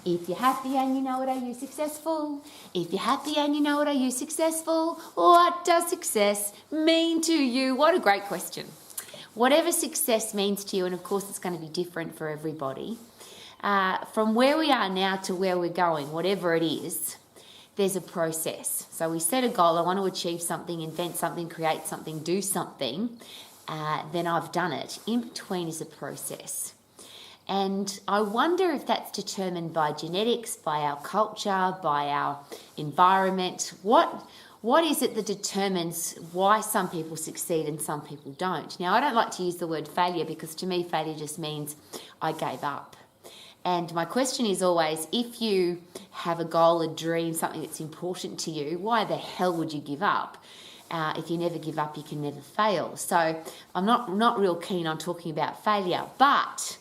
If you're happy and you know it, are you successful? If you're happy and you know it, are you successful? What does success mean to you? What a great question. Whatever success means to you, and of course it's going to be different for everybody, from where we are now to where we're going, whatever it is, there's a process. So we set a goal, I want to achieve something, invent something, create something, do something, then I've done it. In between is a process. And I wonder if that's determined by genetics, by our culture, by our environment. What is it that determines why some people succeed and some people don't? Now, I don't like to use the word failure because to me, failure just means I gave up. And my question is always, if you have a goal, a dream, something that's important to you, why the hell would you give up? If you never give up, you can never fail. So I'm not real keen on talking about failure, but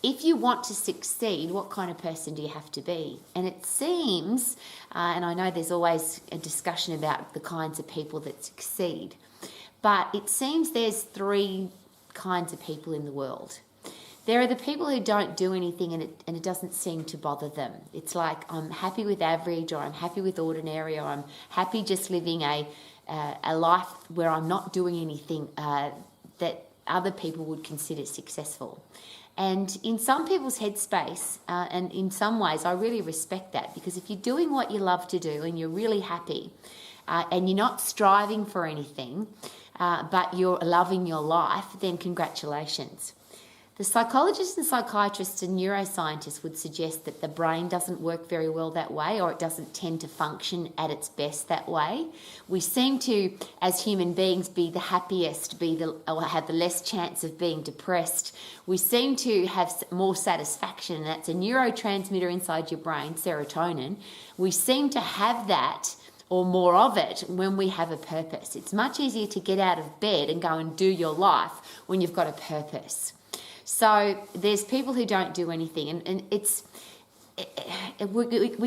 if you want to succeed, what kind of person do you have to be? And it seems, and I know there's always a discussion about the kinds of people that succeed, but it seems there's three kinds of people in the world. There are the people who don't do anything and it doesn't seem to bother them. It's like, I'm happy with average, or I'm happy with ordinary, or I'm happy just living a life where I'm not doing anything that other people would consider successful. And in some people's headspace, and in some ways, I really respect that, because if you're doing what you love to do and you're really happy, and you're not striving for anything, but you're loving your life, then congratulations. The psychologists and psychiatrists and neuroscientists would suggest that the brain doesn't work very well that way, or it doesn't tend to function at its best that way. We seem to, as human beings, be the happiest, or have the less chance of being depressed. We seem to have more satisfaction, and that's a neurotransmitter inside your brain, serotonin. We seem to have that, or more of it, when we have a purpose. It's much easier to get out of bed and go and do your life when you've got a purpose. So there's people who don't do anything, and we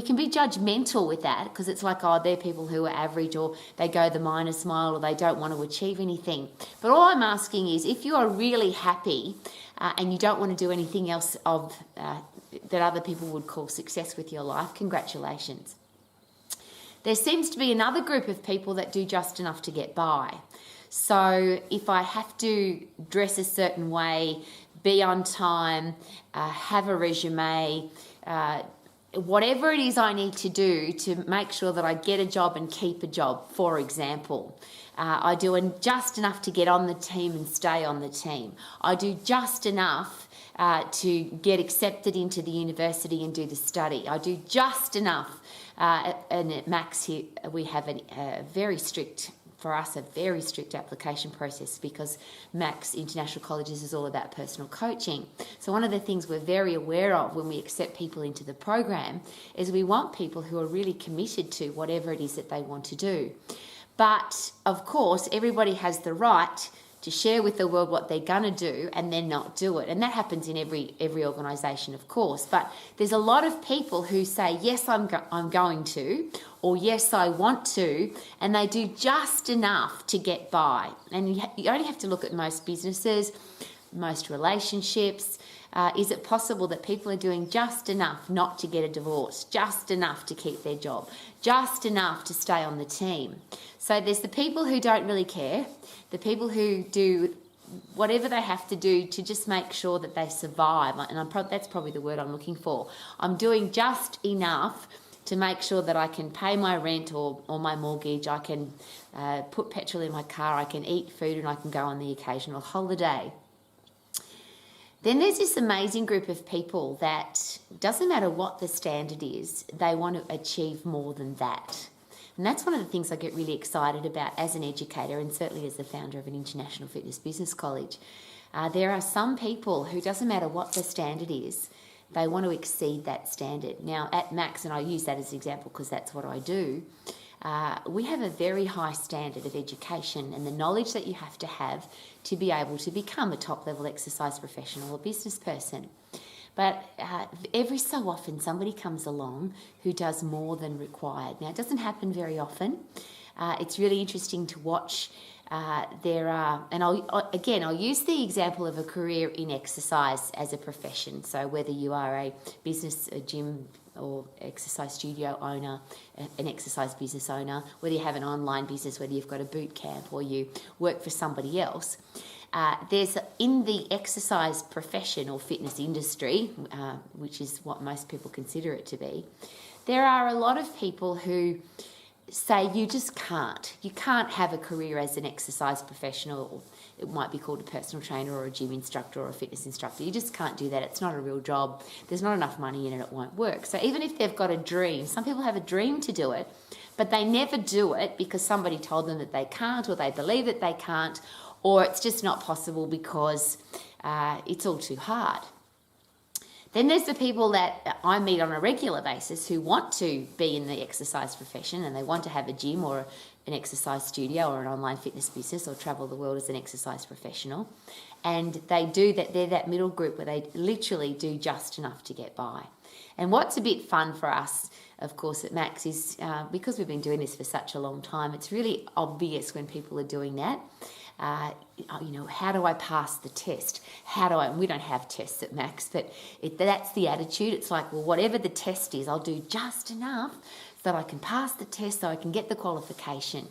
can be judgmental with that, because it's like, oh, they're people who are average, or they go the minus mile, or they don't want to achieve anything. But all I'm asking is, if you are really happy and you don't want to do anything else that other people would call success with your life, congratulations. There seems to be another group of people that do just enough to get by. So if I have to dress a certain way, be on time, have a resume, whatever it is I need to do to make sure that I get a job and keep a job, for example. I do just enough to get on the team and stay on the team. I do just enough to get accepted into the university and do the study. I do just enough. And at Max here, we have a very strict application process, because Max International Colleges is all about personal coaching. So one of the things we're very aware of when we accept people into the program is we want people who are really committed to whatever it is that they want to do. But of course, everybody has the right to share with the world what they're going to do and then not do it. And that happens in every organisation, of course. But there's a lot of people who say, yes, I'm going to, or yes, I want to, and they do just enough to get by. And you only have to look at most businesses, most relationships. Is it possible that people are doing just enough not to get a divorce, just enough to keep their job, just enough to stay on the team? So there's the people who don't really care, the people who do whatever they have to do to just make sure that they survive. And that's probably the word I'm looking for. I'm doing just enough to make sure that I can pay my rent or my mortgage, I can put petrol in my car, I can eat food, and I can go on the occasional holiday. Then there's this amazing group of people that doesn't matter what the standard is, they want to achieve more than that. And that's one of the things I get really excited about as an educator, and certainly as the founder of an international fitness business college. There are some people who, doesn't matter what the standard is, they want to exceed that standard. Now at Max, and I use that as an example because that's what I do, we have a very high standard of education and the knowledge that you have to be able to become a top-level exercise professional or business person. But every so often somebody comes along who does more than required. Now, it doesn't happen very often. It's really interesting to watch. I'll use the example of a career in exercise as a profession. So whether you are a gym or exercise studio owner, an exercise business owner, whether you have an online business, whether you've got a boot camp or you work for somebody else, there's in the exercise profession or fitness industry, which is what most people consider it to be, there are a lot of people who say you just can't. You can't have a career as an exercise professional. It might be called a personal trainer or a gym instructor or a fitness instructor. You just can't do that. It's not a real job. There's not enough money in it. It won't work. So even if they've got a dream, some people have a dream to do it, but they never do it because somebody told them that they can't, or they believe that they can't, or it's just not possible because it's all too hard. Then there's the people that I meet on a regular basis who want to be in the exercise profession and they want to have a gym or an exercise studio or an online fitness business or travel the world as an exercise professional. And they do that. They're that middle group where they literally do just enough to get by. And what's a bit fun for us, of course, at Max is because we've been doing this for such a long time, it's really obvious when people are doing that. How do I pass the test? We don't have tests at Max, but that's the attitude. It's like, well, whatever the test is, I'll do just enough so that I can pass the test so I can get the qualification.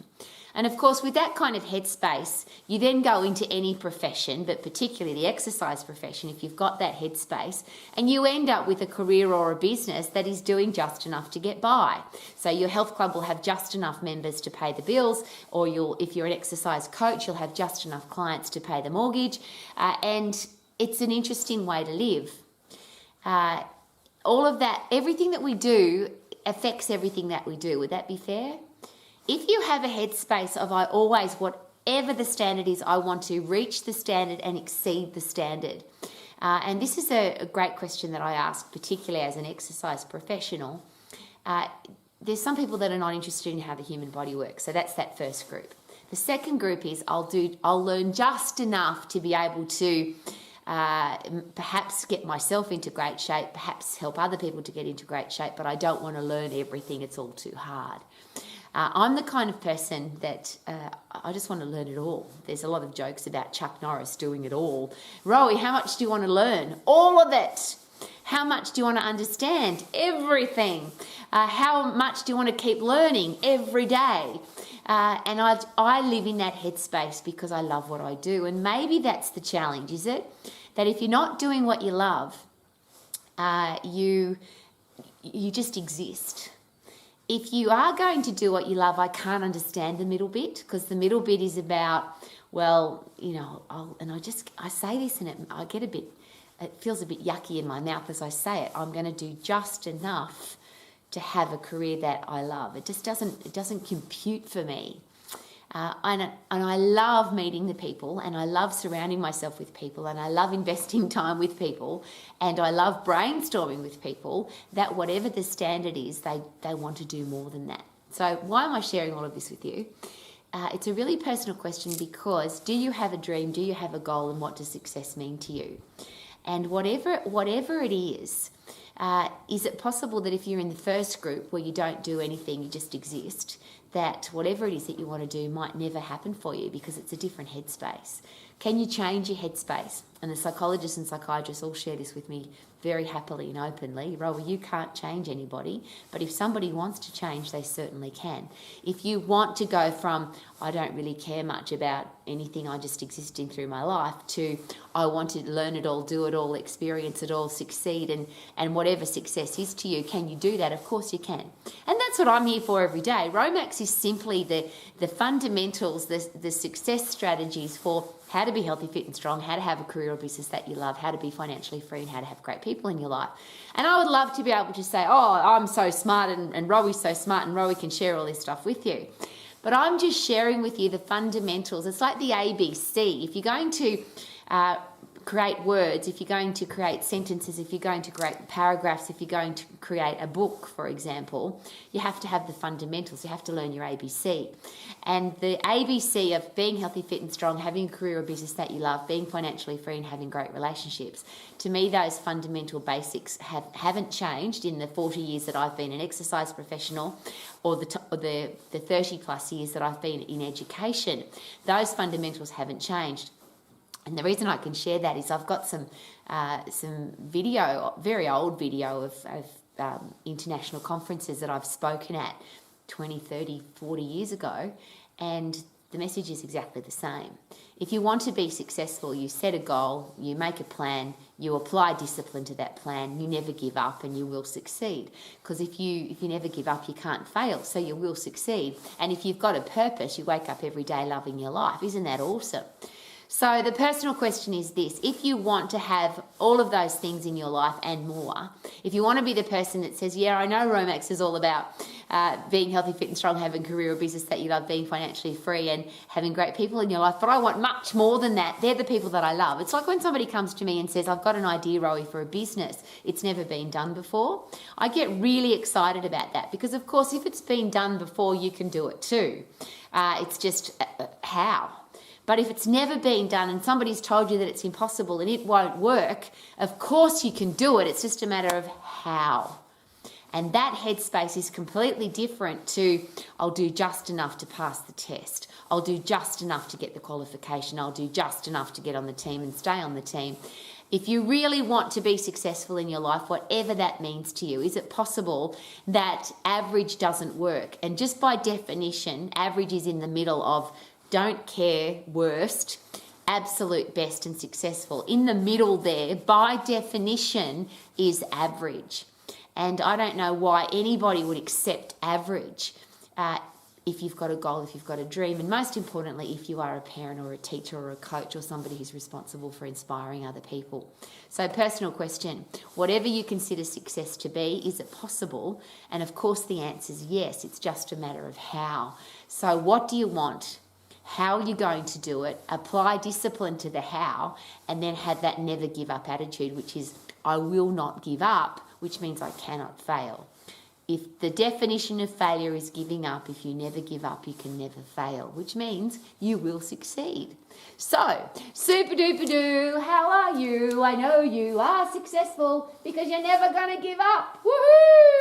And of course, with that kind of headspace, you then go into any profession, but particularly the exercise profession, if you've got that headspace, and you end up with a career or a business that is doing just enough to get by. So your health club will have just enough members to pay the bills, or if you're an exercise coach, you'll have just enough clients to pay the mortgage. And it's an interesting way to live. All of that, everything that we do affects everything that we do. Would that be fair? If you have a headspace of whatever the standard is, I want to reach the standard and exceed the standard. And this is a great question that I ask, particularly as an exercise professional. There's some people that are not interested in how the human body works. So that's that first group. The second group is I'll learn just enough to be able to perhaps get myself into great shape, perhaps help other people to get into great shape, but I don't want to learn everything. It's all too hard. I'm the kind of person that I just want to learn it all. There's a lot of jokes about Chuck Norris doing it all. Rowie, how much do you want to learn? All of it. How much do you want to understand? Everything. How much do you want to keep learning every day? And I live in that headspace because I love what I do. And maybe that's the challenge, is it? That if you're not doing what you love, you just exist. If you are going to do what you love, I can't understand the middle bit, because the middle bit is about, I say this and it feels a bit yucky in my mouth as I say it. I'm going to do just enough to have a career that I love. It just doesn't compute for me. And I love meeting the people, and I love surrounding myself with people, and I love investing time with people, and I love brainstorming with people that whatever the standard is, they want to do more than that. So why am I sharing all of this with you? It's a really personal question, because do you have a dream? Do you have a goal? And what does success mean to you? And whatever it is it possible that if you're in the first group where you don't do anything, you just exist, that whatever it is that you want to do might never happen for you because it's a different headspace? Can you change your headspace? And the psychologists and psychiatrists all share this with me very happily and openly. Rowie, you can't change anybody, but if somebody wants to change, they certainly can. If you want to go from, I don't really care much about anything, I just existing through my life, to I want to learn it all, do it all, experience it all, succeed, and whatever success is to you, can you do that? Of course you can. And that's what I'm here for every day. Romax is simply the fundamentals, the success strategies for how to be healthy, fit and strong, how to have a career or business that you love, how to be financially free, and how to have great people in your life. And I would love to be able to say, oh, I'm so smart and Rowie's so smart and Rowie can share all this stuff with you. But I'm just sharing with you the fundamentals. It's like the ABC. If you're going to create words, if you're going to create sentences, if you're going to create paragraphs, if you're going to create a book, for example, you have to have the fundamentals. You have to learn your ABC. And the ABC of being healthy, fit and strong, having a career or business that you love, being financially free and having great relationships. To me, those fundamental basics haven't changed in the 40 years that I've been an exercise professional, or the 30 plus years that I've been in education. Those fundamentals haven't changed. And the reason I can share that is I've got some video, very old video of international conferences that I've spoken at 20, 30, 40 years ago, and the message is exactly the same. If you want to be successful, you set a goal, you make a plan, you apply discipline to that plan, you never give up, and you will succeed. Because if you never give up, you can't fail, so you will succeed. And if you've got a purpose, you wake up every day loving your life. Isn't that awesome? So the personal question is this: if you want to have all of those things in your life and more, if you want to be the person that says, yeah, I know Romex is all about being healthy, fit and strong, having a career or business that you love, being financially free and having great people in your life, but I want much more than that. They're the people that I love. It's like when somebody comes to me and says, I've got an idea, Rowie, for a business. It's never been done before. I get really excited about that because, of course, if it's been done before, you can do it too. It's just how. But if it's never been done and somebody's told you that it's impossible and it won't work, of course you can do it. It's just a matter of how. And that headspace is completely different to, I'll do just enough to pass the test. I'll do just enough to get the qualification. I'll do just enough to get on the team and stay on the team. If you really want to be successful in your life, whatever that means to you, is it possible that average doesn't work? And just by definition, average is in the middle of don't care, worst, absolute best and successful. In the middle there, by definition, is average. And I don't know why anybody would accept average if you've got a goal, if you've got a dream, and most importantly, if you are a parent or a teacher or a coach or somebody who's responsible for inspiring other people. So personal question, whatever you consider success to be, is it possible? And of course the answer is yes, it's just a matter of how. So what do you want? How are you going to do it? Apply discipline to the how, and then have that never give up attitude, which is I will not give up, which means I cannot fail. If the definition of failure is giving up, if you never give up, you can never fail, which means you will succeed. So, super duper doo, how are you? I know you are successful because you're never going to give up. Woohoo!